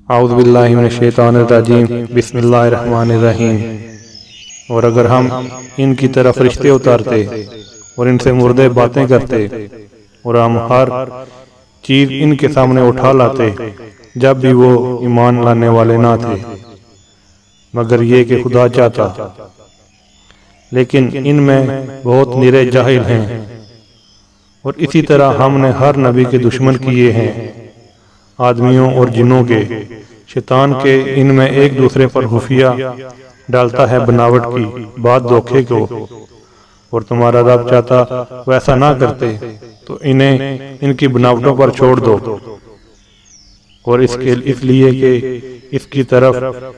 اعوذ باللہ من الشیطان الرجیم بسم اللہ الرحمن الرحیم۔ اور اگر ہم ان کی طرف فرشتے اتارتے اور ان سے مردے باتیں کرتے اور ہم ہر چیز ان کے سامنے اٹھا لاتے جب بھی وہ ایمان لانے والے نہ تھے مگر یہ کہ خدا چاہتا، لیکن ان میں بہت نرے جاہل ہیں۔ اور اسی طرح ہم نے ہر نبی کے دشمن کیے ہیں، آدمیوں اور جنوں کے۔ شیطان کے ان میں ایک دوسرے پر خفیہ ڈالتا ہے بناوٹ کی بات دھوکے کو، اور تمہارا رب چاہتا ویسا نہ کرتے تو انہیں ان کی بناوٹوں پر چھوڑ دو، اور اس لیے کہ اس کی طرف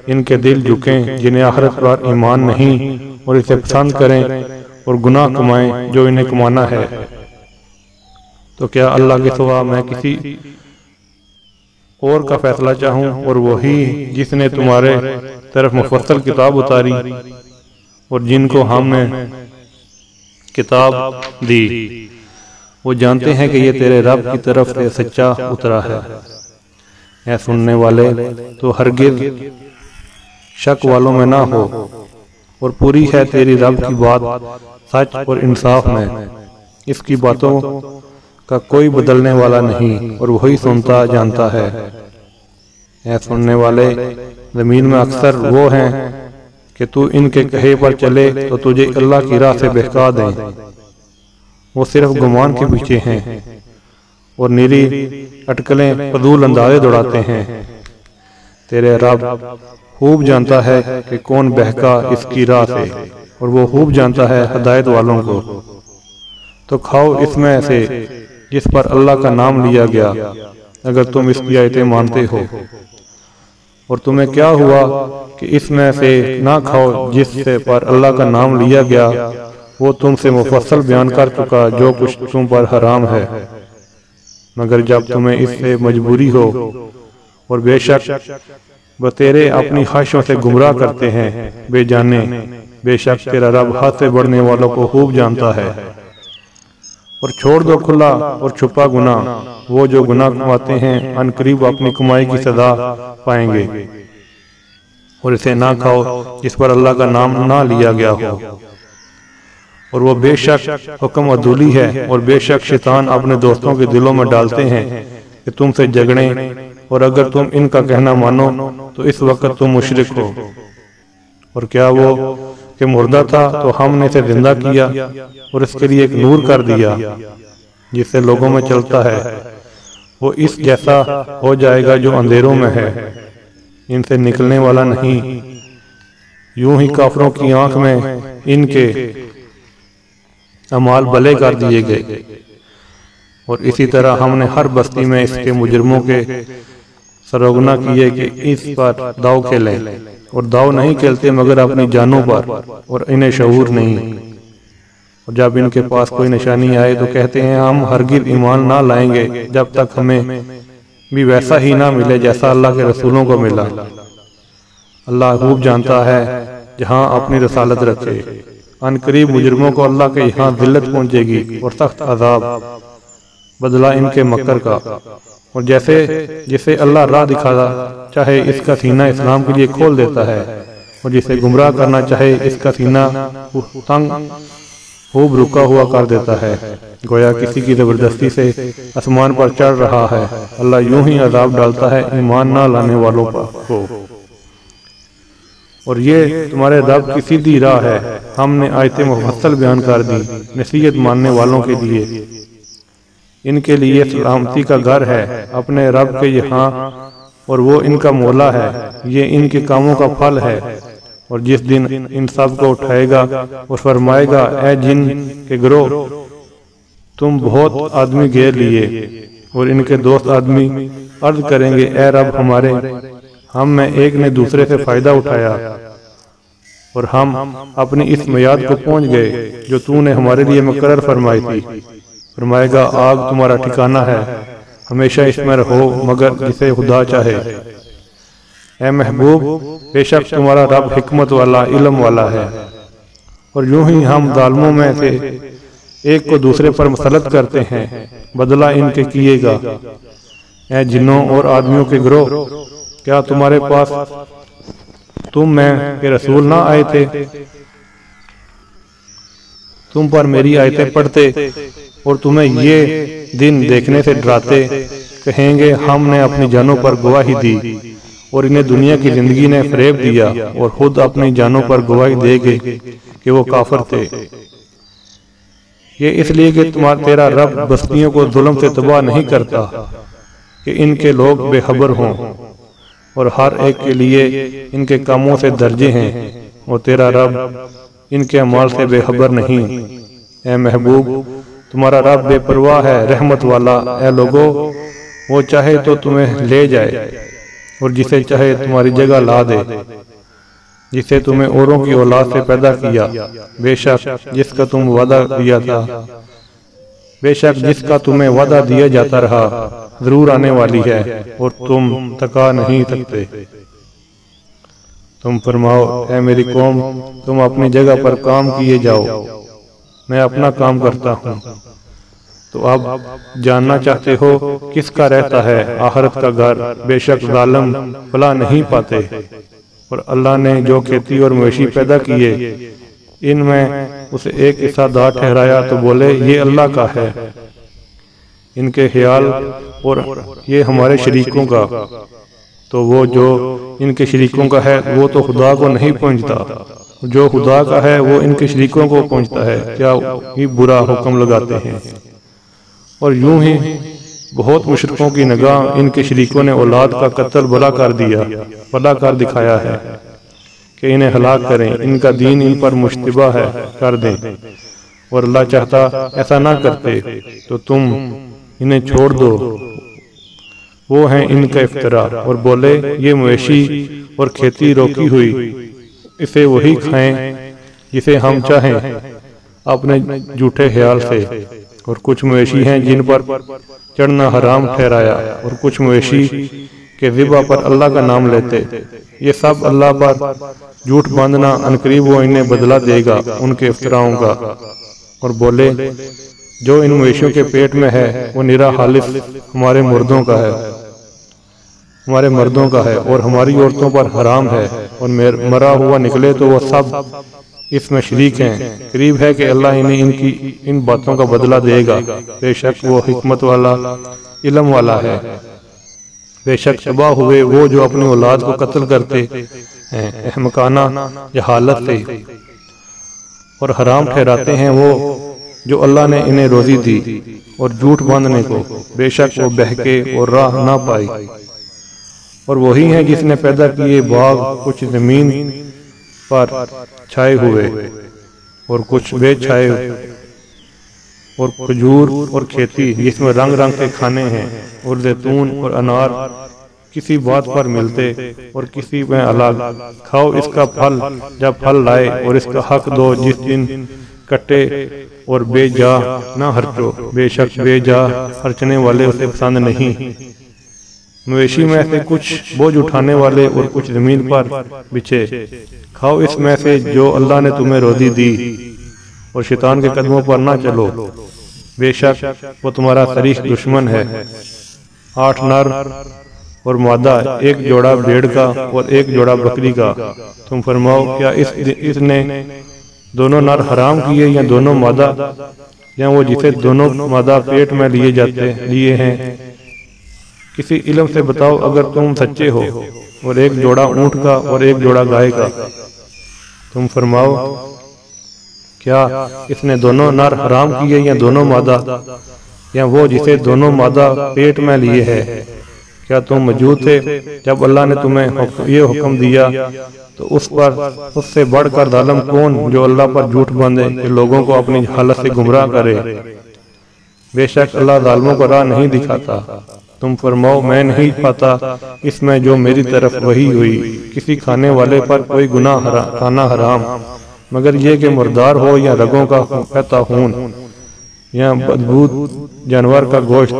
ان کے دل جھکیں جنہیں آخرت پر ایمان نہیں، اور اسے پسند کریں اور گناہ کمائیں جو انہیں کمانا ہے۔ تو کیا اللہ کے سوا میں کسی اور کا فیصلہ چاہوں، اور وہی جس نے تمہارے طرف مفصل کتاب اتاری اور جن کو ہم نے کتاب دی، وہ جانتے ہیں کہ یہ تیرے رب کی طرف سے سچا اترا ہے۔ اے سننے والے، تو ہرگز شک والوں میں نہ ہو، اور پوری ہے تیری رب کی بات سچ اور انصاف میں، اس کی باتوں کا کوئی بدلنے والا نہیں، اور وہی سنتا جانتا ہے۔ اے سننے والے، زمین میں اکثر وہ ہیں کہ تو ان کے کہے پر چلے تو تجھے اللہ کی راہ سے بہکا دیں، وہ صرف گمان کے پیچھے ہیں اور نری اٹکلیں فضول اندازے دوڑاتے ہیں۔ تیرے رب خوب جانتا ہے کہ کون بہکا اس کی راہ سے، اور وہ خوب جانتا ہے ہدایت والوں کو۔ تو کھاؤ اس میں سے جس پر اللہ کا نام لیا گیا، اگر تم اس کی آیتیں مانتے ہو، اور تمہیں کیا ہوا کہ اس میں سے نہ کھاؤ جس سے پر اللہ کا نام لیا گیا، وہ تم سے مفصل بیان کر چکا جو کچھ تم پر حرام ہے، مگر جب تمہیں اس سے مجبوری ہو، اور بے شک بتیرے اپنی خواہشوں سے گمراہ کرتے ہیں بے جانے، بے شک تیرا رب حد سے بڑھنے والوں کو خوب جانتا ہے۔ اور چھوڑ دو کھلا اور چھپا گناہ، وہ جو گناہ کماتے ہیں ان قریب اپنی کمائی کی سزا پائیں گے۔ اور اسے نہ کھاؤ جس پر اللہ کا نام نہ لیا گیا ہو، اور وہ بے شک حکم عدولی ہے، اور بے شک شیطان اپنے دوستوں کے دلوں میں ڈالتے ہیں کہ تم سے جھگڑیں، اور اگر تم ان کا کہنا مانو تو اس وقت تم مشرک ہو۔ اور کیا وہ کہ مردہ تھا تو ہم نے اسے زندہ کیا، اور اس کے لیے ایک نور کر دیا جس سے لوگوں میں چلتا ہے، وہ اس جیسا ہو جائے گا جو اندھیروں میں ہے، ان سے نکلنے والا نہیں۔ یوں ہی کافروں کی آنکھ میں ان کے اعمال بلے کر دیے گئے، اور اسی طرح ہم نے ہر بستی میں اس کے مجرموں کے سروگنا کیے کہ اس پر داؤ کھیلیں، اور داؤ نہیں کھیلتے مگر اپنی جانوں پر، اور انہیں شعور نہیں۔ اور جب ان کے پاس کوئی نشانی آئے تو کہتے ہیں ہم ہرگز ایمان نہ لائیں گے جب تک ہمیں بھی ویسا ہی نہ ملے جیسا اللہ کے رسولوں کو ملا۔ اللہ خوب جانتا ہے جہاں اپنی رسالت رکھے۔ ان قریب مجرموں کو اللہ کے یہاں ذلت پہنچے گی اور سخت عذاب، بدلہ ان کے مکر کا۔ اور جسے اللہ راہ دکھاتا چاہے اس کا سینہ اسلام کے لیے کھول دیتا ہے، اور جسے گمراہ کرنا چاہے اس کا سینہ تنگ خوب رکا ہوا کر دیتا ہے، گویا کسی کی زبردستی سے آسمان پر چڑھ رہا ہے۔ اللہ یوں ہی عذاب ڈالتا ہے ایمان نہ لانے والوں کو۔ اور یہ تمہارے رب کی سیدھی راہ ہے، ہم نے آیتیں مفصل بیان کر دی نصیحت ماننے والوں کے لیے۔ ان کے لیے سلامتی کا گھر ہے اپنے رب کے یہاں، اور وہ ان کا مولا ہے، یہ ان کے کاموں کا پھل ہے۔ اور جس دن ان سب کو اٹھائے گا اور فرمائے گا اے جن کے گروہ، تم بہت آدمی گھیر لیے، اور ان کے دوست آدمی عرض کریں گے اے رب ہمارے، ہم میں ایک نے دوسرے سے فائدہ اٹھایا، اور ہم اپنی اس میعاد کو پہنچ گئے جو تو نے ہمارے لیے مقرر فرمائی تھی۔ فرمائے گا آگ تمہارا ٹھکانہ ہے، ہمیشہ اس میں رہو مگر جسے خدا چاہے۔ اے محبوب، بے شک تمہارا رب حکمت والا علم والا ہے۔ اور یوں ہی ہم ظالموں میں سے ایک کو دوسرے پر مسلط کرتے ہیں، بدلہ ان کے کیے گا۔ اے جنوں اور آدمیوں کے گروہ، کیا تمہارے پاس تم میں کہ رسول نہ آئے تھے؟ تم پر میری آیتیں پڑھتے اور تمہیں یہ دن دیکھنے سے ڈراتے، کہیں گے ہم نے اپنی جانوں پر گواہی دی، اور انہیں دنیا کی زندگی نے فریب دیا، اور خود اپنی جانوں پر گواہی دے گے کہ وہ کافر تھے۔ یہ اس لیے کہ تیرا رب بستیوں کو ظلم سے تباہ نہیں کرتا کہ ان کے لوگ بے خبر ہوں، اور ہر ایک کے لیے ان کے کاموں سے درجے ہیں، اور تیرا رب ان کے اعمال سے بے خبر نہیں۔ اے محبوب، تمہارا رب بے پرواہ ہے، رحمت والا۔ اے لوگو، وہ چاہے تو تمہیں لے جائے اور جسے چاہے تمہاری جگہ لا دے، جسے تمہیں اوروں کی اولاد سے پیدا کیا، بے شک جس کا تم وعدہ دیا تھا، بے شک جس کا تمہیں وعدہ دیا جاتا رہا ضرور آنے والی ہے، اور تم تکا نہیں سکتے۔ تم فرماؤ، اے میری قوم، تم اپنی جگہ پر کام کیے جاؤ، میں اپنا کام کرتا ہوں۔ تو اب جاننا چاہتے ہو کس کا رہتا ہے آخرت کا گھر؟ بے شک ظالم فلاح نہیں پاتے۔ اور اللہ نے جو کھیتی اور مویشی پیدا کیے، ان میں اسے ایک حصہ دار ٹھہرایا تو بولے یہ اللہ کا ہے، ان کے خیال اور یہ ہمارے شریکوں کا، تو وہ جو ان کے شریکوں کا ہے وہ تو خدا کو نہیں پہنچتا، جو خدا کا ہے وہ ان کے شریکوں کو پہنچتا ہے، کیا ہی برا حکم لگاتے ہیں۔ اور یوں ہی بہت مشرکوں کی نگاہ ان کے شریکوں نے اولاد کا قتل بھلا کر دکھایا ہے کہ انہیں ہلاک کریں، ان کا دین ان پر مشتبہ ہے، کر دیں، اور اللہ چاہتا ایسا نہ کرتے تو تم انہیں چھوڑ دو، وہ ہیں ان کا افترا۔ اور بولے یہ مویشی اور کھیتی روکی ہوئی، اسے وہی کھائیں جسے ہم چاہیں اپنے جھوٹے خیال سے، اور کچھ مویشی ہیں جن پر چڑھنا حرام ٹھہرایا، اور کچھ مویشی کے ذبح پر اللہ کا نام لیتے، یہ سب اللہ پر جھوٹ باندھنا، عنقریب وہ انہیں بدلہ دے گا ان کے افتراؤں کا۔ اور بولے جو ان مویشیوں کے پیٹ میں ہے وہ نرا خالص ہمارے مردوں کا ہے اور ہماری عورتوں پر حرام ہے، اور مرا ہوا نکلے تو وہ سب اس میں شریک ہیں، قریب ہے کہ اللہ انہیں ان باتوں کا بدلہ دے گا، بے شک وہ حکمت والا، علم والا ہے۔ بے شک تباہ ہوئے وہ جو اپنی اولاد کو قتل کرتے ہیں احمقانہ جہالت سے، اور حرام ٹھہراتے ہیں وہ جو اللہ نے انہیں روزی دی اور جھوٹ باندھنے کو، بے شک وہ بہکے اور راہ نہ پائی۔ اور وہی ہیں جس نے پیدا کیے باغ کچھ زمین پر چھائے ہوئے اور کچھ بے چھائے، اور کھجور اور کھیتی جس میں رنگ رنگ کے کھانے ہیں، اور زیتون اور انار کسی بات پر ملتے اور کسی میں الگ۔ کھاؤ اس کا پھل جب پھل لائے، اور اس کا حق دو جس دن کٹے، اور بے جا نہ خرچو، بے شک بے جا خرچنے والے اسے پسند نہیں۔ مویشی میں سے کچھ بوجھ اٹھانے والے اور کچھ زمین پر بچھے، کھاؤ اس میں سے جو اللہ نے تمہیں روزی دی، اور شیطان کے قدموں پر نہ چلو، بے شک وہ تمہارا صریح دشمن ہے۔ 8 نر اور مادہ، ایک جوڑا بھیڑ کا اور ایک جوڑا بکری کا۔ تم فرماؤ کیا اس نے دونوں نر حرام کیے یا دونوں مادہ، یا وہ جسے دونوں مادہ پیٹ میں لیے ہیں؟ کسی علم سے بتاؤ اگر تم سچے ہو۔ اور ایک جوڑا اونٹ کا اور ایک جوڑا گائے کا۔ تم فرماؤ کیا اس نے دونوں نر حرام کیے یا دونوں مادہ، یا وہ جسے دونوں مادہ پیٹ میں لیے ہے؟ کیا تم موجود تھے جب اللہ نے تمہیں یہ حکم دیا؟ تو اس سے بڑھ کر ظالم کون جو اللہ پر جھوٹ باندھے کہ لوگوں کو اپنی حالت سے گمراہ کرے؟ بے شک اللہ ظالموں کو راہ نہیں دکھاتا۔ تم فرماؤ میں نہیں پاتا اس میں جو میری طرف وحی ہوئی، کسی کھانے والے پر کوئی گناہ کھانا حرام، مگر یہ کہ مردار ہو یا رگوں کا بہتا خون یا بدبود جانور کا گوشت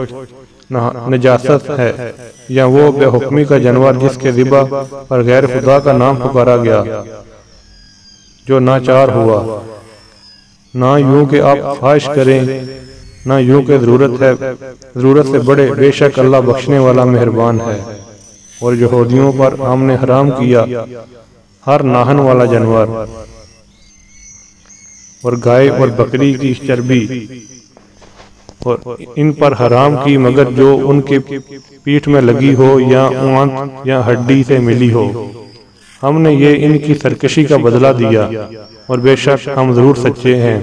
نجاست ہے، یا وہ بے حکمی کا جانور جس کے ذبح پر غیر خدا کا نام پکارا گیا جو ناچار ہوا۔ نہ یوں کہ آپ خواہش کریں، نہ یوں کہ ضرورت سے بڑے، بے شک اللہ بخشنے والا مہربان ہے۔ اور یہودیوں پر ہم نے حرام کیا ہر ناہن والا جانور اور گائے اور بکری کی چربی، اور ان پر حرام کی مگر جو ان کے پیٹھ میں لگی ہو یا اونٹ یا ہڈی سے ملی ہو۔ ہم نے یہ ان کی سرکشی کا بدلہ دیا، اور بے شک ہم ضرور سچے ہیں۔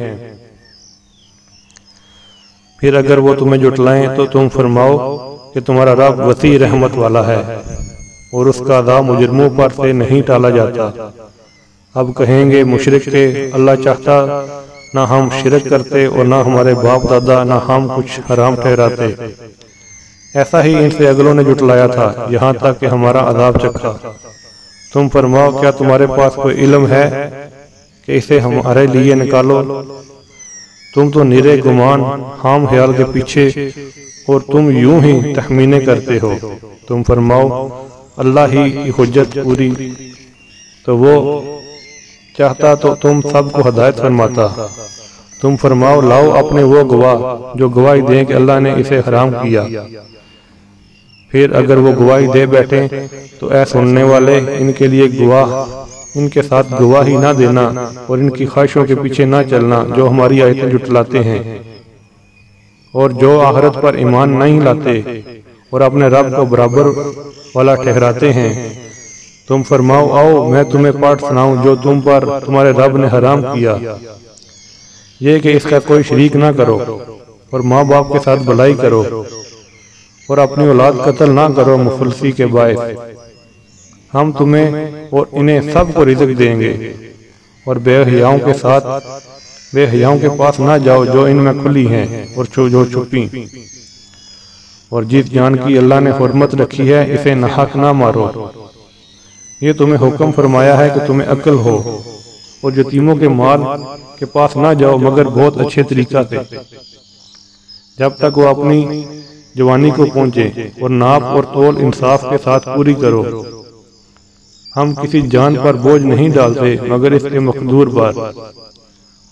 پھر اگر وہ تمہیں جھٹلائیں تو تم فرماؤ کہ تمہارا رب وسیع رحمت والا ہے، اور اس کا عذاب مجرموں پر سے نہیں ٹالا جاتا۔ اب کہیں گے مشرک کہ اللہ چاہتا نہ ہم شرک کرتے اور نہ ہمارے باپ دادا نہ ہم کچھ حرام ٹھہراتے۔ ایسا ہی ان سے اگلوں نے جھٹلایا تھا یہاں تک کہ ہمارا عذاب چکھا۔ تم فرماؤ کیا تمہارے پاس کوئی علم ہے کہ اسے ہمارے لیے نکالو؟ تم تو نرے گمان خام خیال کے پیچھے، اور تم یوں ہی تخمینے کرتے ہو۔ تم فرماؤ اللہ ہی کی حجت پوری، تو وہ چاہتا تو تم سب کو ہدایت فرماتا۔ تم فرماؤ لاؤ اپنے وہ گواہ جو گواہی دیں کہ اللہ نے اسے حرام کیا۔ پھر اگر وہ گواہی دے بیٹھیں تو اے سننے والے ان کے لیے گواہ، ان کے ساتھ گواہی نہ دینا اور ان کی خواہشوں کے پیچھے نہ چلنا جو ہماری آیتیں جھٹلاتے ہیں، اور جو آخرت پر ایمان نہیں لاتے اور اپنے رب کو برابر والا ٹھہراتے ہیں۔ تم فرماؤ آؤ میں تمہیں پاٹ سناؤں جو تم پر تمہارے رب نے حرام کیا، یہ کہ اس کا کوئی شریک نہ کرو، اور ماں باپ کے ساتھ بھلائی کرو، اور اپنی اولاد قتل نہ کرو مفلسی کے باعث۔ ہم تمہیں اور انہیں سب کو رزق دیں گے، اور بے حیاؤں کے ساتھ بے حیاؤں کے پاس نہ جاؤ جو ان میں کھلی ہیں اور جو چھپی، اور جس جان کی اللہ نے حرمت رکھی ہے اسے ناحق نہ مارو۔ یہ تمہیں حکم فرمایا ہے کہ تمہیں عقل ہو، اور یتیموں کے مال کے پاس نہ جاؤ مگر بہت اچھے طریقہ سے، جب تک وہ اپنی جوانی کو پہنچے، اور ناپ اور تول انصاف کے ساتھ پوری کرو۔ ہم کسی جان پر بوجھ نہیں ڈالتے مگر اس کے مقدور پر،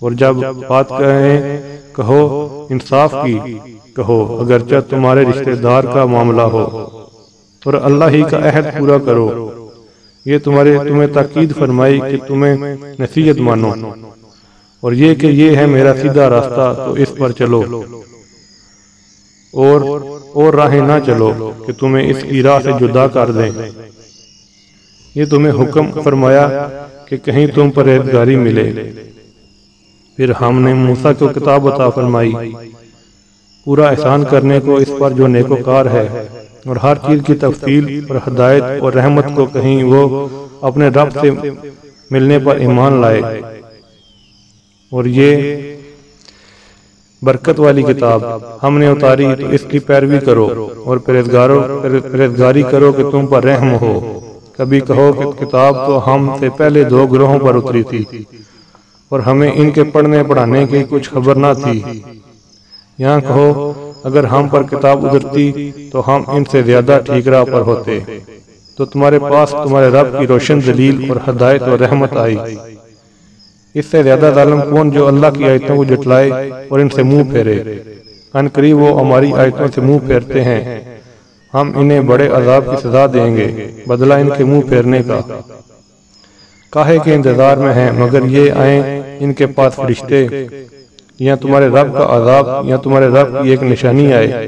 اور جب بات کہیں کہو انصاف کی کہو، اگرچہ تمہارے رشتہ دار کا معاملہ ہو، اور اللہ ہی کا عہد پورا کرو۔ یہ تمہیں تاکید فرمائی کہ تمہیں نصیحت مانو، اور یہ کہ یہ ہے میرا سیدھا راستہ تو اس پر چلو، اور راہیں نہ چلو کہ تمہیں اس کی راہ سے جدا کر دیں۔ یہ تمہیں حکم فرمایا کہ کہیں تم پر پرہیزگاری ملے۔ پھر ہم نے موسیٰ کو کتاب عطا فرمائی، پورا احسان کرنے کو اس پر جو نیکوکار ہے، اور ہر چیز کی تفصیل اور ہدایت اور رحمت کو کہیں وہ اپنے رب سے ملنے پر ایمان لائے۔ اور یہ برکت والی کتاب ہم نے اتاری تو اس کی پیروی کرو، اور پرہیزگاری کرو کہ تم پر رحم ہو۔ کبھی کہو کہ کتاب تو ہم سے پہلے 2 گروہوں پر اتری تھی، اور ہمیں ان کے پڑھنے پڑھانے کی کچھ خبر نہ تھی۔ یہاں کہو اگر ہم پر کتاب اترتی تو ہم ان سے زیادہ ٹھیک راہ پر ہوتے، تو تمہارے پاس تمہارے رب کی روشن دلیل اور ہدایت اور رحمت آئی۔ اس سے زیادہ ظالم کون جو اللہ کی آیتوں کو جھٹلائے اور ان سے منہ پھیرے؟ ان قریب وہ ہماری آیتوں سے منہ پھیرتے ہیں، ہم انہیں بڑے عذاب کی سزا دیں گے، بدلہ ان کے منہ پھیرنے کا۔ کاہے کے انتظار میں ہیں مگر یہ آئیں ان کے پاس فرشتے، یا تمہارے رب کا عذاب یا تمہارے رب کی ایک نشانی آئے۔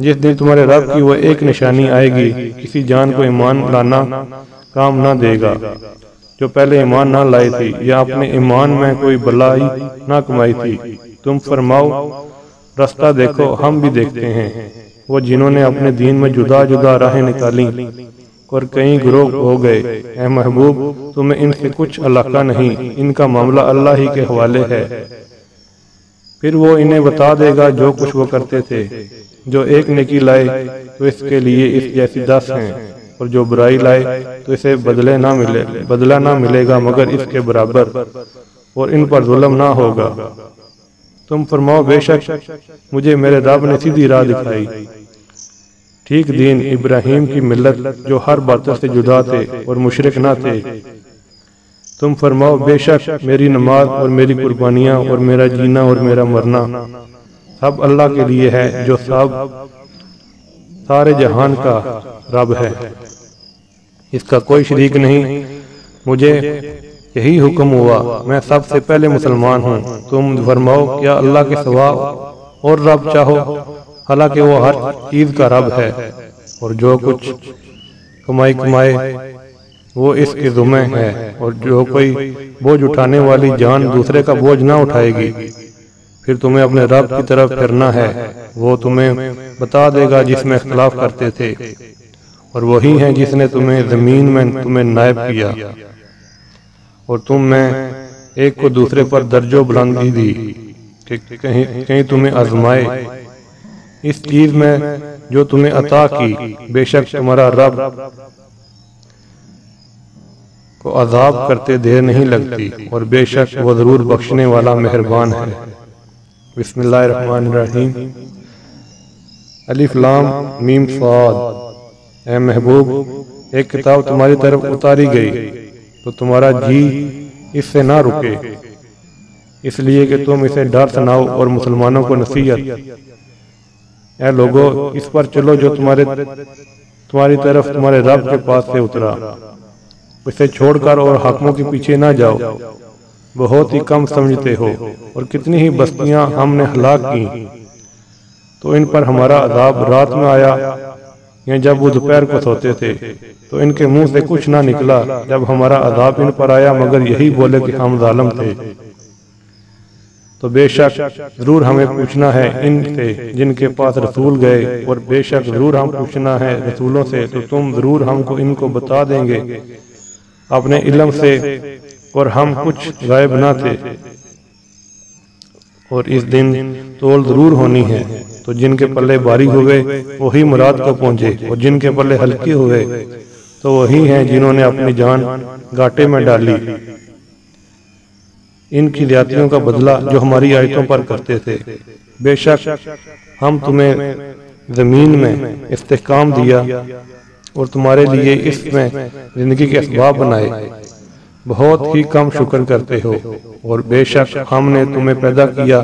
جس دن تمہارے رب کی وہ ایک نشانی آئے گی، کسی جان کو ایمان لانا کام نہ دے گا جو پہلے ایمان نہ لائی تھی یا اپنے ایمان میں کوئی بلائی نہ کمائی تھی۔ تم فرماؤ رستہ دیکھو ہم بھی دیکھتے ہیں، وہ جنہوں نے اپنے دین میں جدا جدا راہیں نکالیں اور کئی گروہ ہو گئے۔ اے محبوب تمہیں ان سے کچھ علاقہ نہیں، ان کا معاملہ اللہ ہی کے حوالے ہے۔ پھر وہ انہیں بتا دے گا جو کچھ وہ کرتے تھے۔ جو ایک نیکی لائے تو اس کے لیے اس جیسی 10 ہیں، اور جو برائی لائے تو اسے بدلہ نہ ملے گا مگر اس کے برابر، اور ان پر ظلم نہ ہوگا۔ تم فرماؤ بے شک مجھے میرے رب نے سیدھی راہ دکھائی، ٹھیک دین ابراہیم کی ملت جو ہر باطل سے جدا تھے اور مشرک نہ تھے۔ تم فرماؤ بے شک میری نماز اور میری قربانیاں اور میرا جینا اور میرا مرنا سب اللہ کے لیے ہے، جو سارے جہان کا رب ہے، اس کا کوئی شریک نہیں۔ مجھے یہی حکم ہوا، میں سب سے پہلے مسلمان ہوں۔ تم فرماؤ کیا اللہ کے سوا اور رب چاہو؟ حالانکہ وہ ہر چیز کا رب ہے، اور جو کچھ کمائے وہ اس کے ذمہ ہے، اور جو کوئی بوجھ اٹھانے والی جان دوسرے کا بوجھ نہ اٹھائے گی، پھر تمہیں اپنے رب کی طرف پھرنا ہے، وہ تمہیں بتا دے گا جس میں اختلاف کرتے تھے، اور وہی ہے جس نے تمہیں زمین میں تمہیں نائب کیا، اور تم میں ایک کو دوسرے پر درجہ و بلندی دی کہ کہیں تمہیں آزمائے اس چیز میں جو تمہیں عطا کی۔ بے شک تمہارا رب کو عذاب کرتے دیر نہیں لگتی، اور بے شک وہ ضرور بخشنے والا مہربان ہے۔ بسم اللہ الرحمن الرحیم۔ الف لام میم صاد۔ اے محبوب، ایک کتاب تمہاری طرف اتاری گئی تو تمہارا جی اس سے نہ رکے، اس لیے کہ تم اسے ڈر سناؤ اور مسلمانوں کو نصیحت۔ اے لوگو، اس پر چلو جو تمہاری طرف تمہارے رب کے پاس سے اترا، اسے چھوڑ کر اور حاکموں کے پیچھے نہ جاؤ، بہت ہی کم سمجھتے ہو، اور کتنی ہی بستیاں ہم نے ہلاک کی تو ان پر ہمارا عذاب رات میں آیا یا جب وہ دوپہر کو سوتے تھے، تو ان کے منہ سے کچھ نہ نکلا جب ہمارا عذاب ان پر آیا مگر یہی بولے کہ ہم ظالم تھے۔ تو بے شک ضرور ہمیں پوچھنا ہے ان سے جن کے پاس رسول گئے، اور بے شک ضرور ہم پوچھنا ہے رسولوں سے، تو تم ضرور ہم کو ان کو بتا دیں گے اپنے علم سے، اور ہم کچھ غائب نہ تھے، اور اس دن تول ضرور ہونی ہے۔ تو جن کے پلے بھاری ہوئے وہی مراد کو پہنچے، اور جن کے پلے ہلکے ہوئے تو وہی ہیں جنہوں نے اپنی جان گھاٹے میں ڈالی۔ ان کی زیادتیوں کا بدلہ جو ہماری آیتوں پر کرتے تھے۔ بے شک ہم تمہیں زمین میں استحکام دیا اور تمہارے لیے اس میں زندگی کے اسباب بنائے، بہت ہی کم شکر کرتے ہو۔ اور بے شک ہم نے تمہیں پیدا کیا،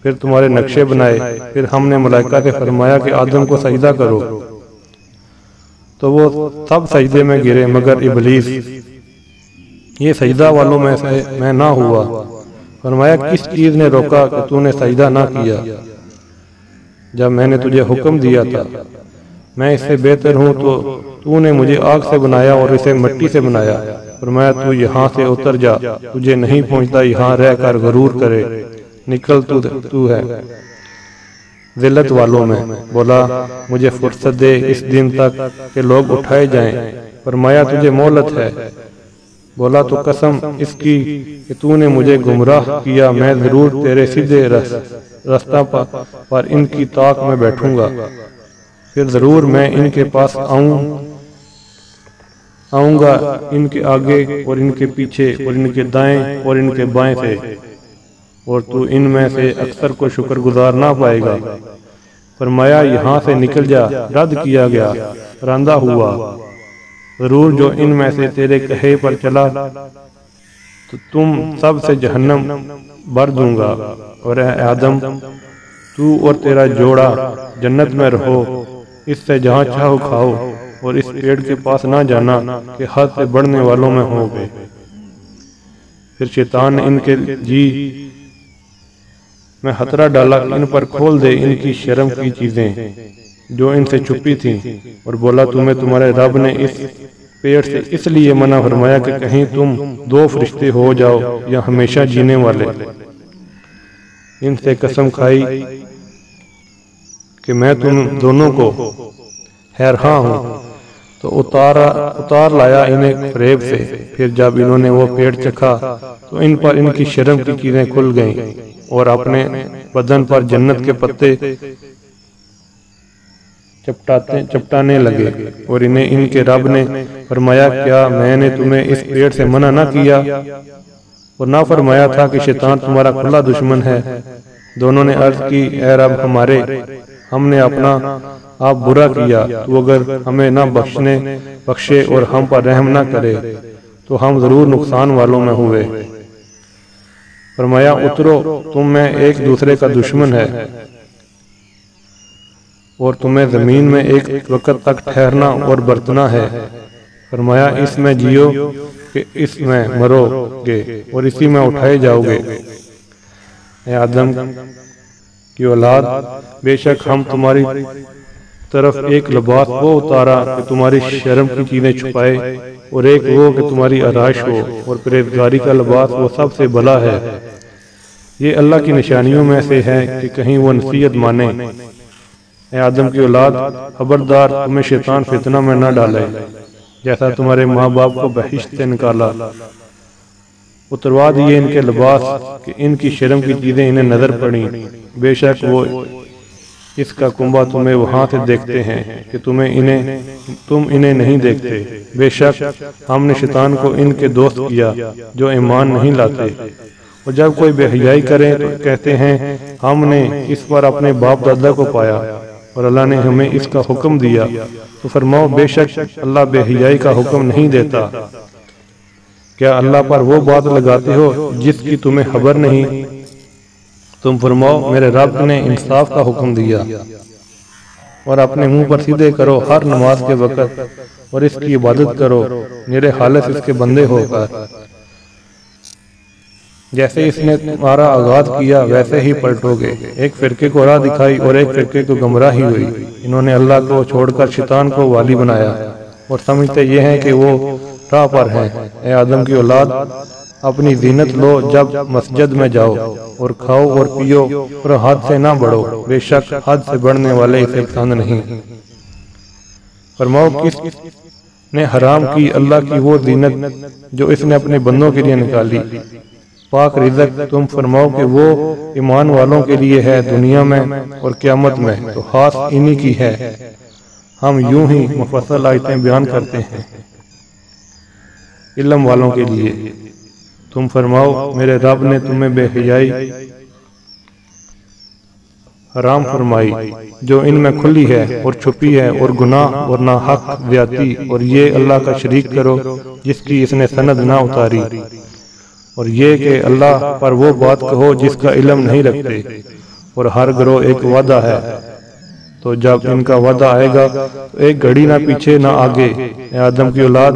پھر تمہارے نقشے بنائے، پھر ہم نے ملائکہ سے فرمایا کہ آدم کو سجدہ کرو، تو وہ سب سجدے میں گرے مگر ابلیس، یہ سجدہ والوں میں سے میں نہ ہوا۔ فرمایا کس چیز نے روکا کہ تو نے سجدہ نہ کیا جب میں نے تجھے حکم دیا تھا؟ میں اس سے بہتر ہوں، تو نے مجھے آگ سے بنایا اور اسے مٹی سے بنایا۔ فرمایا تو یہاں سے اتر جا، تجھے نہیں پہنچتا یہاں رہ کر غرور کرے، نکل تو ہے ذلت والوں میں۔ بولا مجھے فرصت دے اس دن تک کہ لوگ اٹھائے جائیں۔ فرمایا تجھے مہلت ہے۔ بولا تو قسم اس کی کہ تو نے مجھے گمراہ کیا، میں ضرور تیرے سیدھے رستہ پر ان کی طاق میں بیٹھوں گا، پھر ضرور میں ان کے پاس آؤں گا، ان کے آگے اور ان کے پیچھے اور ان کے دائیں اور ان کے بائیں سے، اور تو ان میں سے اکثر کو شکر گزار نہ پائے گا۔ فرمایا یہاں سے نکل جا، رد کیا گیا، راندہ ہوا، ضرور جو ان میں سے تیرے کہے پر چلا تو تم سب سے جہنم بھر دوں گا، اور اے آدم تو اور تیرا جوڑا جنت میں رہو، اس سے جہاں چاہو کھاؤ، اور اس پیڑ کے پاس نہ جانا کہ حد سے بڑھنے والوں میں ہو گئے۔ پھر شیطان نے ان کے جی میں خطرہ ڈالا کہ ان پر کھول دے ان کی شرم کی چیزیں جو ان سے چھپی تھیں، اور بولا تمہیں تمہارے رب نے اس پیڑ سے اس لیے منع فرمایا کہ کہیں تم دو فرشتے ہو جاؤ یا ہمیشہ جینے والے۔ ان سے قسم کھائی کہ میں تم دونوں کو خیرخواہ ہوں، تو اتار لایا انہیں فریب سے۔ پھر جب انہوں نے وہ پیڑ چکھا تو ان پر ان کی شرم کی چیزیں کھل گئیں، اور اپنے بدن پر جنت کے پتے چپٹانے لگے، اور انہیں ان کے رب نے فرمایا کیا میں نے تمہیں اس پیڑ سے منع نہ کیا اور نہ فرمایا تھا کہ شیطان تمہارا کھلا دشمن ہے؟ دونوں نے عرض کی اے رب ہمارے، ہم نے اپنا آپ برا کیا، تو اگر ہمیں نہ بخشے اور ہم پر رحم نہ کرے تو ہم ضرور نقصان والوں میں ہوئے۔ فرمایا اترو، تم میں ایک دوسرے کا دشمن ہے، اور تمہیں زمین میں ایک وقت تک ٹھہرنا اور برتنا ہے۔ فرمایا اس میں جیو کہ اس میں مرو گے اور اسی میں اٹھائے جاؤ گے۔ اے آدم کی اولاد، بے شک ہم تمہاری طرف ایک لباس وہ اتارا کہ تمہاری شرم کی چیزیں چھپائے، اور ایک وہ کہ تمہاری آرائش ہو، اور پرہیزگاری کا لباس وہ سب سے بھلا ہے۔ یہ اللہ کی نشانیوں میں سے ہے کہ کہیں وہ نصیحت مانے۔ اے آدم کی اولاد، خبردار تمہیں شیطان فتنہ میں نہ ڈالے، جیسا تمہارے ماں باپ کو بہشت سے نکالا۔ اتروا دیے ان کے لباس کہ ان کی شرم کی چیزیں انہیں نظر پڑیں، بے شک وہ اس کا کنبہ تمہیں وہاں سے دیکھتے ہیں کہ تم انہیں نہیں دیکھتے۔ بے شک ہم نے شیطان کو ان کے دوست کیا جو ایمان نہیں لاتے، اور جب کوئی بے حیائی کرے تو کہتے ہیں ہم نے اس پر اپنے باپ دادا کو پایا، اور اللہ نے ہمیں اس کا حکم دیا۔ تو فرماؤ بے شک اللہ بے حیائی کا حکم نہیں دیتا۔ کیا اللہ پر وہ بات لگاتے ہو جس کی تمہیں خبر نہیں؟ تم فرماؤ میرے رب نے انصاف کا حکم دیا، اور اپنے منہ پر سیدھے کرو ہر نماز کے وقت، اور اس کی عبادت کرو میرے خالص اس کے بندے ہو کر۔ جیسے اس نے تمہارا آغاز کیا ویسے ہی پلٹو گے۔ ایک فرقے کو راہ دکھائی اور ایک فرقے کو گمراہی ہوئی۔ انہوں نے اللہ کو چھوڑ کر شیطان کو والی بنایا، اور سمجھتے یہ ہیں کہ وہ راہ پر ہیں۔ اے آدم کی اولاد، اپنی زینت لو جب مسجد میں جاؤ، اور کھاؤ اور پیو، اور حد سے نہ بڑھو، بے شک حد سے بڑھنے والے اسے پسند نہیں۔ فرماؤ کس نے حرام کی اللہ کی وہ زینت جو اس نے اپنے بندوں کے لیے نکالی؟ پاک رزق تم فرماؤ کہ وہ ایمان والوں کے لیے ہے دنیا میں اور قیامت میں تو خاص انہی کی ہے۔ ہم یوں ہی مفصل آیتیں بیان کرتے ہیں علم والوں کے لیے۔ تم فرماؤ میرے رب نے تمہیں بے حیائی حرام فرمائی جو ان میں کھلی ہے اور چھپی ہے، اور گناہ اور ناحق زیادتی، اور یہ اللہ کا شریک کرو جس کی اس نے سند نہ اتاری، اور یہ کہ اللہ پر وہ بات کہو جس کا علم نہیں رکھتے، اور ہر گروہ ایک وعدہ ہے۔ تو جب ان کا وعدہ آئے گا تو ایک گھڑی نہ پیچھے نہ آگے۔ اے آدم کی اولاد،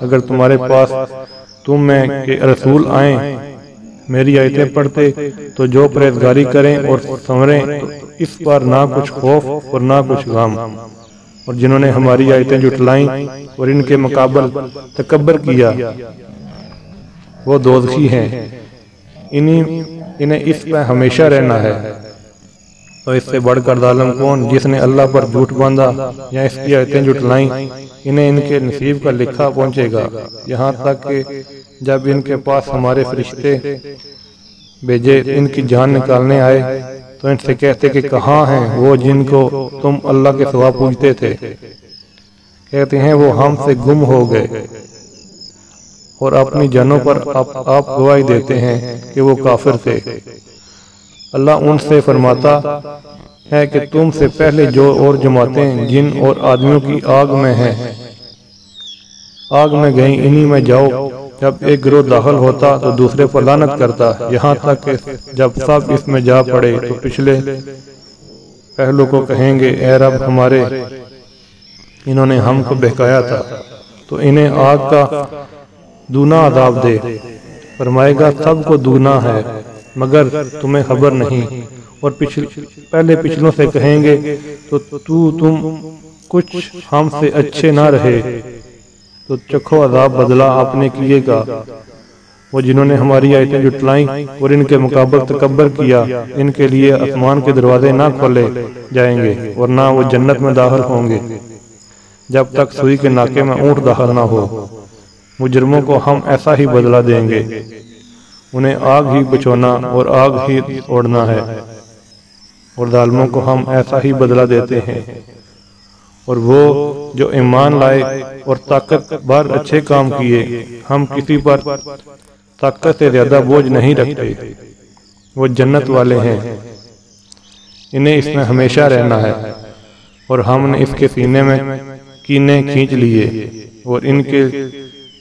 اگر تمہارے پاس تم میں کہ رسول آئیں میری آیتیں پڑھتے تو جو پرہیزگاری کریں اور سنوریں تو اس پر نہ کچھ خوف اور نہ کچھ غم، اور جنہوں نے ہماری آیتیں جھٹلائیں اور ان کے مقابل تکبر کیا وہ دوزخی ہیں، انہیں اس پہ ہمیشہ رہنا ہے۔ تو اس سے بڑھ کر ظالم کون جس نے اللہ پر جھوٹ باندھا یا اس کی آیتیں جھٹلائیں؟ انہیں ان کے نصیب کا لکھا پہنچے گا، یہاں تک کہ جب ان کے پاس ہمارے فرشتے بھیجے ان کی جان نکالنے آئے تو ان سے کہتے کہ کہاں ہیں وہ جن کو تم اللہ کے سوا پوجتے تھے؟ کہتے ہیں وہ ہم سے گم ہو گئے، اور اپنی جانوں پر آپ گواہی دیتے ہیں کہ وہ کافر تھے۔ اللہ ان سے فرماتا ہے کہ تم سے پہلے جو اور جماعتیں جن اور آدمیوں کی آگ میں ہیں آگ میں گئیں انہی میں جاؤ۔ جب ایک گروہ داخل ہوتا تو دوسرے پر لعنت کرتا، یہاں تک کہ جب سب اس میں جا پڑے تو پچھلے پہلو کو کہیں گے اے رب ہمارے، انہوں نے ہم کو بہکایا تھا تو انہیں آگ کا دونا عذاب دے۔ فرمائے گا سب کو دونا ہے مگر تمہیں خبر نہیں، اور پہلے پچھلوں سے کہیں گے تو تم کچھ ہم سے اچھے نہ رہے تو چکھو عذاب بدلہ اپنے کیے گا۔ وہ جنہوں نے ہماری آیتیں جھٹلائیں اور ان کے مقابل تکبر کیا، ان کے لیے آسمان کے دروازے نہ کھولے جائیں گے اور نہ وہ جنت میں داخل ہوں گے جب تک سوئی کے ناکے میں اونٹ داخل نہ ہو۔ مجرموں کو ہم ایسا ہی بدلہ دیں گے، انہیں آگ ہی بچونا اور آگ ہی اوڑھنا ہے، اور ظالموں کو ہم ایسا ہی بدلہ دیتے ہیں۔ اور وہ جو ایمان لائے اور طاقت بھر اچھے کام کیے، ہم کسی پر طاقت سے زیادہ بوجھ نہیں رکھتے، وہ جنت والے ہیں، انہیں اس میں ہمیشہ رہنا ہے۔ اور ہم نے اس کے سینے میں کینے کھینچ لیے، اور ان کے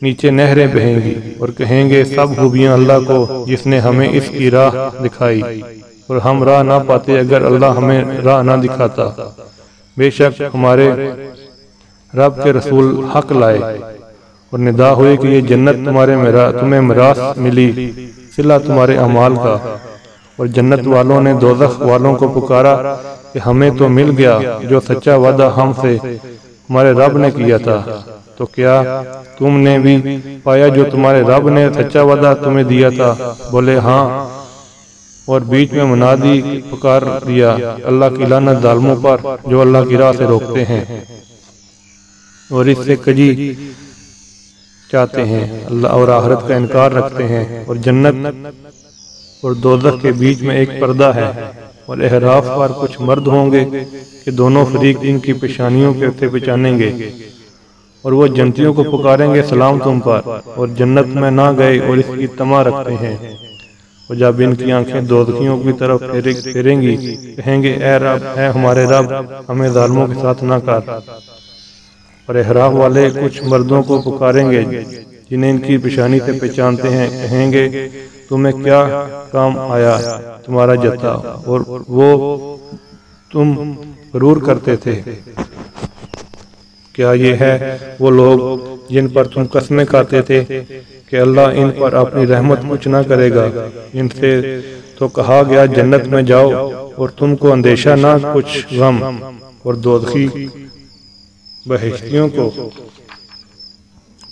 نیچے نہریں بہیں گی، اور کہیں گے سب خوبیاں اللہ کو جس نے ہمیں اس کی راہ دکھائی، اور ہم راہ نہ پاتے اگر اللہ ہمیں راہ نہ دکھاتا۔ بے شک ہمارے رب کے رسول حق لائے اور ندا ہوئی کہ یہ جنت تمہیں میراث ملی صلہ تمہارے اعمال کا، اور جنت والوں نے دوزخ والوں کو پکارا کہ ہمیں تو مل گیا جو سچا وعدہ ہم سے ہمارے رب نے کیا تھا، تو کیا تم نے بھی پایا جو تمہارے رب نے سچا وعدہ تمہیں دیا تھا؟ بولے ہاں، اور بیچ میں منادی پکار دیا، اللہ کی لعنت ظالموں پر جو اللہ کی راہ سے روکتے ہیں اور اس سے کجی چاہتے ہیں اللہ اور آخرت کا انکار رکھتے ہیں۔ اور جنت اور دوزخ کے بیچ میں ایک پردہ ہے، اور احراف پر کچھ مرد ہوں گے کہ دونوں فریق ان کی پیشانیوں کے سے پہچانیں گے، اور وہ جنتیوں کو پکاریں گے سلام تم پر، اور جنت میں نہ گئے اور اس کی طمع رکھتے ہیں، اور جب ان کی آنکھیں دوزخیوں کی طرف پھیریں گی کہیں گے اے رب، اے ہمارے رب، ہمیں ظالموں کے ساتھ نہ کر۔ اور احراف والے کچھ مردوں کو پکاریں گے جنہیں ان کی پیشانی سے پہچانتے ہیں، کہیں گے تمہیں کیا کام آیا تمہارا جتا، اور وہ تم غرور کرتے تھے؟ کیا یہ ہے وہ لوگ جن پر تم قسمیں کھاتے تھے کہ اللہ ان پر اپنی رحمت کچھ نہ کرے گا؟ ان سے تو کہا گیا جنت میں جاؤ اور تم کو اندیشہ نہ کچھ غم، اور دوزخی بہشتیوں کو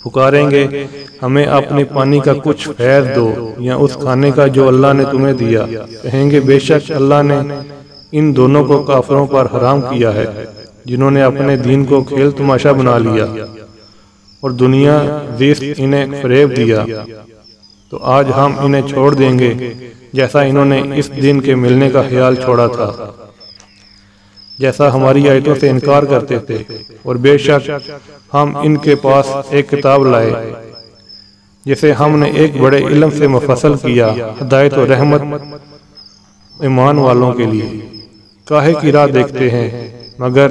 پکاریں گے ہمیں اپنے پانی کا کچھ فیض دو یا اس کھانے کا جو اللہ نے تمہیں دیا، کہیں گے بے شک اللہ نے ان دونوں کو کافروں پر حرام کیا ہے جنہوں نے اپنے دین کو کھیل تماشا بنا لیا اور دنیا زیست انہیں فریب دیا، تو آج ہم انہیں چھوڑ دیں گے جیسا انہوں نے اس دن کے ملنے کا خیال چھوڑا تھا، جیسا ہماری آیتوں سے انکار کرتے تھے۔ اور بے شک ہم ان کے پاس ایک کتاب لائے جسے ہم نے ایک بڑے علم سے مفصل کیا، ہدایت و رحمت ایمان والوں کے لیے۔ کاہے کی راہ دیکھتے ہیں مگر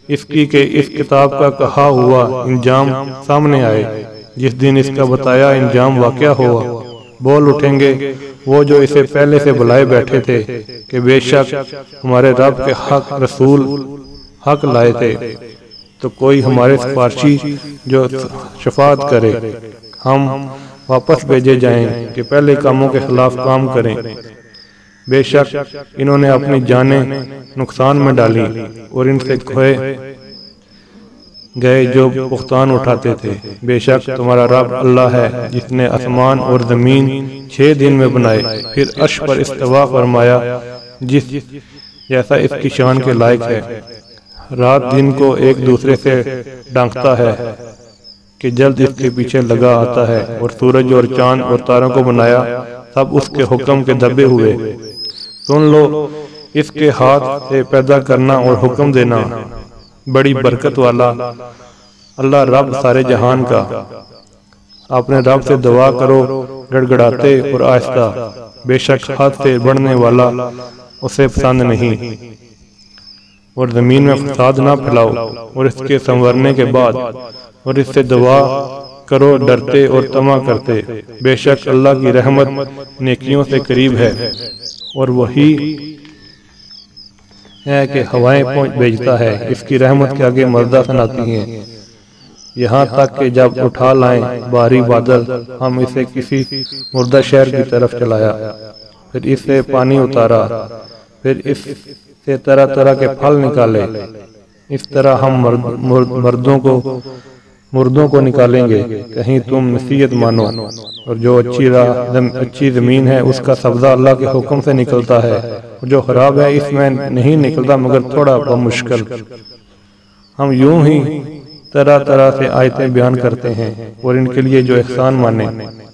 اس کی کہ اس کتاب کا کہا ہوا انجام سامنے آئے، جس دن اس کا بتایا انجام واقعہ ہوا، بول اٹھیں گے وہ جو اسے پہلے سے بلائے بیٹھے تھے کہ بے شک ہمارے رب کے حق رسول حق لائے تھے، تو کوئی ہمارے سفارشی جو شفاعت کرے، ہم واپس بھیجے جائیں کہ پہلے کاموں کے خلاف کام کریں۔ بے شک انہوں نے اپنی جانیں نقصان میں ڈالی اور ان سے کھوئے گئے جو بہتان اٹھاتے تھے۔ بے شک تمہارا رب اللہ ہے جس نے آسمان اور زمین 6 دن میں بنائے، پھر عرش پر استوا فرمایا جس جیسا اس کی شان کے لائق ہے۔ رات دن کو ایک دوسرے سے ڈانکتا ہے کہ جلد اس کے پیچھے لگا آتا ہے، اور سورج اور چاند اور تاروں کو بنایا، سب اس کے حکم کے دبے ہوئے۔ سن لو اس کے ہاتھ سے پیدا کرنا اور حکم دینا، بڑی برکت والا اللہ رب سارے جہان کا۔ اپنے رب سے دعا کرو گڑ گڑاتے اور آہستہ، بے شک حد سے بڑھنے والا اسے پسند نہیں۔ اور زمین میں فساد نہ پھیلاؤ، اور اس کے سنورنے کے بعد اور اس سے دعا کرو ڈرتے اور طمع کرتے، بے شک اللہ کی رحمت نیکیوں سے قریب ہے۔ اور وہی ہے کہ ہوائیں پہنچ بھیجتا ہے، اس کی رحمت کے آگے مردہ سناتی ہیں، یہاں تک کہ جب اٹھا لائیں بھاری بادل، ہم اسے کسی مردہ شہر کی طرف چلایا، پھر اس سے پانی اتارا، پھر اس سے طرح طرح کے پھل نکالے، اس طرح ہم مردوں کو نکالیں گے، کہیں تم نصیحت مانو۔ اور جو اچھی زمین ہے اس کا سبزہ اللہ کے حکم سے نکلتا ہے، اور جو خراب ہے اس میں نہیں نکلتا مگر تھوڑا بمشکل۔ ہم یوں ہی طرح طرح سے آیتیں بیان کرتے ہیں، اور ان کے لیے جو احسان مانے۔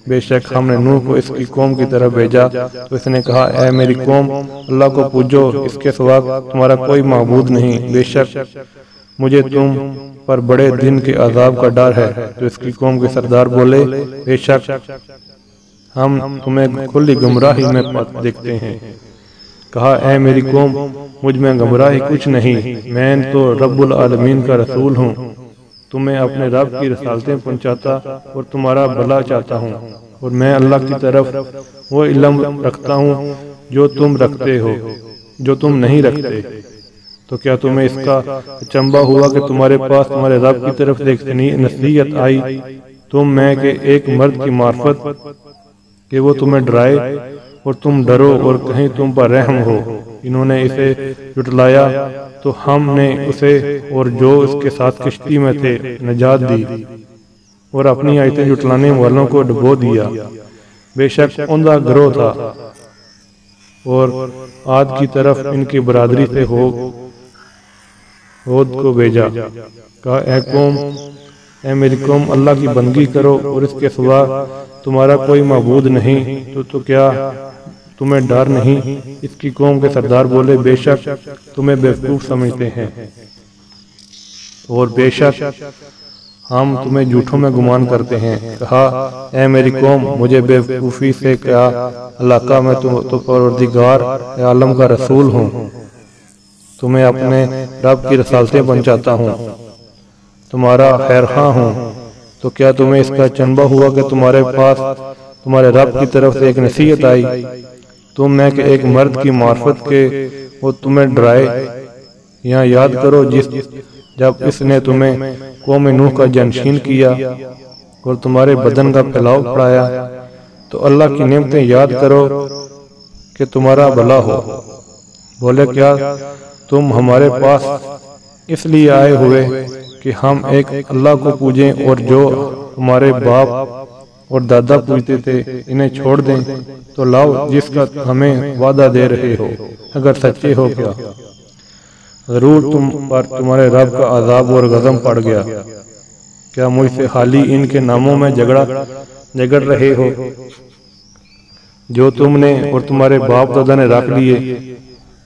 بے شک ہم نے نوح کو اس کی قوم کی طرف بھیجا تو اس نے کہا اے میری قوم، اللہ کو پوجو، اس کے سوا تمہارا کوئی معبود نہیں، بے شک مجھے تم پر بڑے دن کے عذاب کا ڈر ہے۔ تو اس کی قوم کے سردار بولے بے شک ہم تمہیں کھلی گمراہی میں دیکھتے ہیں۔ کہا اے میری قوم، مجھ میں گمراہی کچھ نہیں، میں تو رب العالمین کا رسول ہوں، تمہیں اپنے رب کی رسالتیں پہنچاتا اور تمہارا بھلا چاہتا ہوں، اور میں اللہ کی طرف وہ علم رکھتا ہوں جو تم رکھتے ہو، جو تم نہیں رکھتے۔ تو کیا تمہیں اس کا اچنبھا ہوا کہ تمہارے پاس تمہارے رب کی طرف سے ایک نصیحت آئی تم میں کہ ایک مرد کی معرفت کہ وہ تمہیں ڈرائے اور تم ڈرو اور کہیں تم پر رحم ہو۔ انہوں نے اسے جھٹلایا تو ہم نے اسے اور جو اس کے ساتھ کشتی میں تھے نجات دی اور اپنی آیتیں جھٹلانے والوں کو ڈبو دیا۔ بے شک اوندا گروہ تھا اور عاد کی طرف ان کی برادری سے ہود کو بھیجا، کہا اے قوم، اے میری قوم، اللہ کی بندگی کرو اور اس کے سوا تمہارا کوئی معبود نہیں، تو کیا تمہیں ڈر نہیں؟ اس کی قوم کے سردار بولے بے شک تمہیں بیوقوف سمجھتے ہیں اور بے شک ہم تمہیں جھوٹوں میں گمان کرتے ہیں۔ کہا اے میری قوم، مجھے بیوقوفی سے کیا علاقہ، میں تو پروردگار عالم کا رسول ہوں، تمہیں اپنے رب کی رسالتیں پہنچاتا ہوں، تمہارا خیرخواہ ہوں۔ تو کیا تمہیں اس کا اچنبھا ہوا کہ تمہارے پاس تمہارے رب کی طرف سے ایک نصیحت آئی تم میں کہ ایک مرد کی معرفت کے وہ تمہیں ڈرائے؟ یہاں یاد کرو جب اس نے تمہیں قوم نوح کا جانشین کیا اور تمہارے بدن کا پھیلاؤ پڑھایا، تو اللہ کی نعمتیں یاد کرو کہ تمہارا بھلا ہو۔ بولے کیا تم ہمارے پاس اس لیے آئے ہوئے کہ ہم ایک اللہ کو پوجیں اور جو ہمارے باپ اور دادا پوجتے تھے انہیں چھوڑ دیں؟ تو لاؤ جس کا ہمیں وعدہ دے رہے ہو، اگر سچے ہو کیا ضرور تم پر تمہارے رب کا عذاب اور غضب پڑ گیا۔ کیا مجھ سے خالی ان کے ناموں میں جگڑ رہے ہو جو تم نے اور تمہارے باپ دادا نے رکھ لیے؟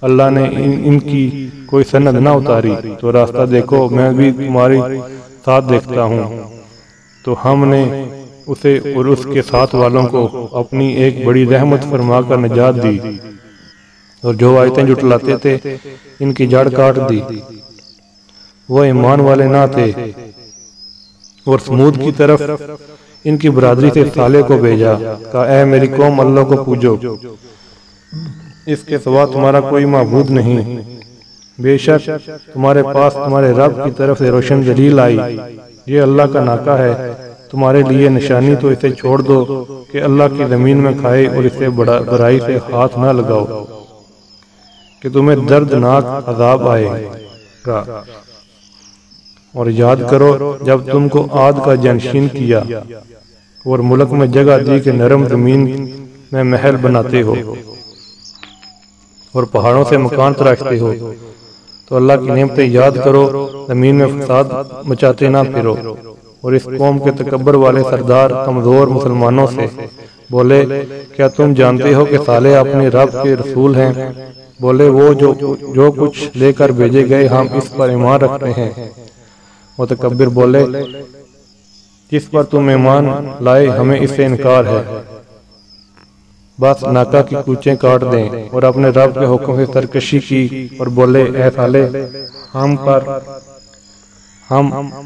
اللہ نے ان کی کوئی سند نہ اتاری، تو راستہ دیکھو، میں بھی تمہاری ساتھ دیکھتا ہوں۔ تو ہم نے اسے اور اس کے ساتھ والوں کو اپنی ایک بڑی رحمت فرما کر نجات دی، اور جو آیتیں جھٹلاتے تھے ان کی جڑ کاٹ دی۔ وہ ایمان والے نہ تھے۔ اور سمود کی طرف ان کی برادری سے صالح کو بھیجا، کہا اے میری قوم، اللہ کو پوجو، اس کے سوا تمہارا کوئی معبود نہیں، بے شک تمہارے پاس تمہارے رب کی طرف سے روشن دلیل آئی، یہ اللہ کا ناکہ ہے تمہارے لیے نشانی، تو اسے چھوڑ دو کہ اللہ کی زمین میں کھائے اور اسے برائی سے ہاتھ نہ لگاؤ کہ تمہیں دردناک عذاب آئے گا۔ اور یاد کرو جب تم کو عاد کا جانشین کیا اور ملک میں جگہ دی کہ نرم زمین میں محل بناتے ہو اور پہاڑوں سے مکان تراشتے ہو، تو اللہ کی نعمتیں یاد کرو، زمین میں فساد مچاتے نہ پھرو۔ اور اس قوم کے تکبر والے سردار کمزور مسلمانوں سے بولے کیا تم جانتے ہو کہ صالح اپنے رب کے رسول ہیں؟ بولے وہ جو کچھ لے کر بھیجے گئے ہم اس پر ایمان رکھتے ہیں۔ متکبر بولے جس پر تم ایمان لائے ہمیں اس سے انکار ہے، بس ناکہ کی کوچیں کاٹ دیں۔ اور اپنے رب کے حکم سے سرکشی کی اور بولے اے صالح، ہم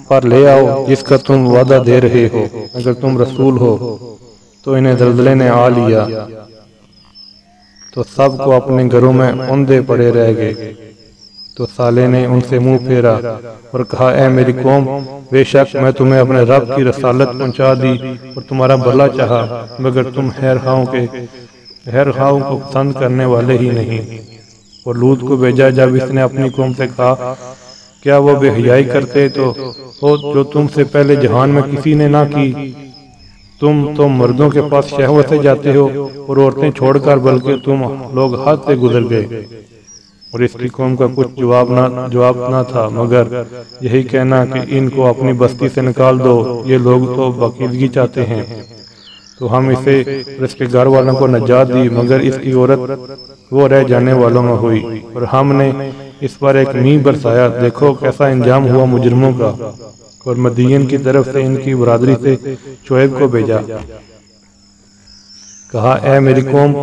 پر لے آؤ جس کا تم وعدہ دے رہے ہو، اگر تم رسول ہو۔ تو انہیں زلزلے نے آ لیا تو سب کو اپنے گھروں میں اوندے پڑے رہ گئے۔ تو صالح نے ان سے منہ پھیرا اور کہا اے میری قوم، بے شک میں تمہیں اپنے رب کی رسالت پہنچا دی اور تمہارا بھلا چاہا، مگر تم خیر خواہوں کو پسند کرنے والے ہی نہیں۔ اور لوط کو بھیجا جب اس نے اپنی قوم سے کہا کیا وہ بے حیائی کرتے تو جو تم سے پہلے جہان میں کسی نے نہ کی؟ تم تو مردوں کے پاس شہوت سے جاتے ہو اور عورتیں چھوڑ کر، بلکہ تم لوگ حد سے گزر گئے۔ اور اس کی قوم کا کچھ جواب نہ تھا مگر یہی کہنا کہ ان کو اپنی بستی سے نکال دو، یہ لوگ تو پاکیزگی چاہتے ہیں۔ تو ہم اسے اور اس کے گھر والوں کو نجات دی، مگر اس کی عورت وہ رہ جانے والوں میں ہوئی، اور ہم نے اس پر ایک میਂہ برسایا، دیکھو کیسا انجام ہوا مجرموں کا۔ اور مدین کی طرف سے ان کی برادری سے شعیب کو بھیجا، کہا اے میری قوم،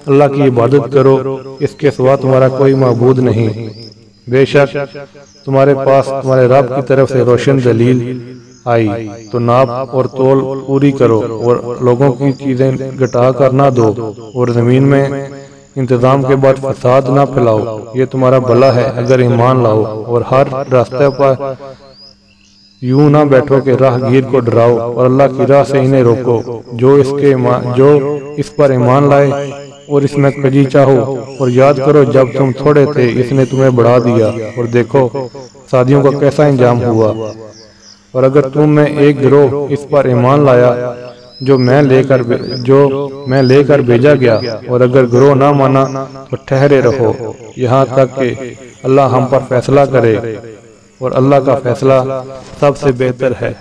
اللہ کی عبادت کرو، اس کے سوا تمہارا کوئی معبود نہیں، بے شک تمہارے پاس تمہارے رب کی طرف سے روشن دلیل آئی، تو ناپ اور تول پوری کرو اور لوگوں کی چیزیں گٹا کر نہ دو، اور زمین میں انتظام کے بعد فساد نہ پھیلاؤ، یہ تمہارا بھلا ہے اگر ایمان لاؤ، اور ہر راستے پر یوں نہ بیٹھو کہ راہ گیر کو ڈراؤ، اور اللہ کی راہ سے انہیں روکو جو اس پر ایمان لائے اور اس میں کجی چاہو، اور یاد کرو جب تم تھوڑے تھے اس نے تمہیں بڑھا دیا، اور دیکھو فسادیوں کا کیسا انجام ہوا۔ اور اگر تم میں ایک گروہ اس پر ایمان لایا جو میں لے کر بھیجا گیا، اور اگر گروہ نہ مانا تو ٹھہرے رہو یہاں تک کہ اللہ ہم پر فیصلہ کرے، اور اللہ کا فیصلہ سب سے بہتر ہے۔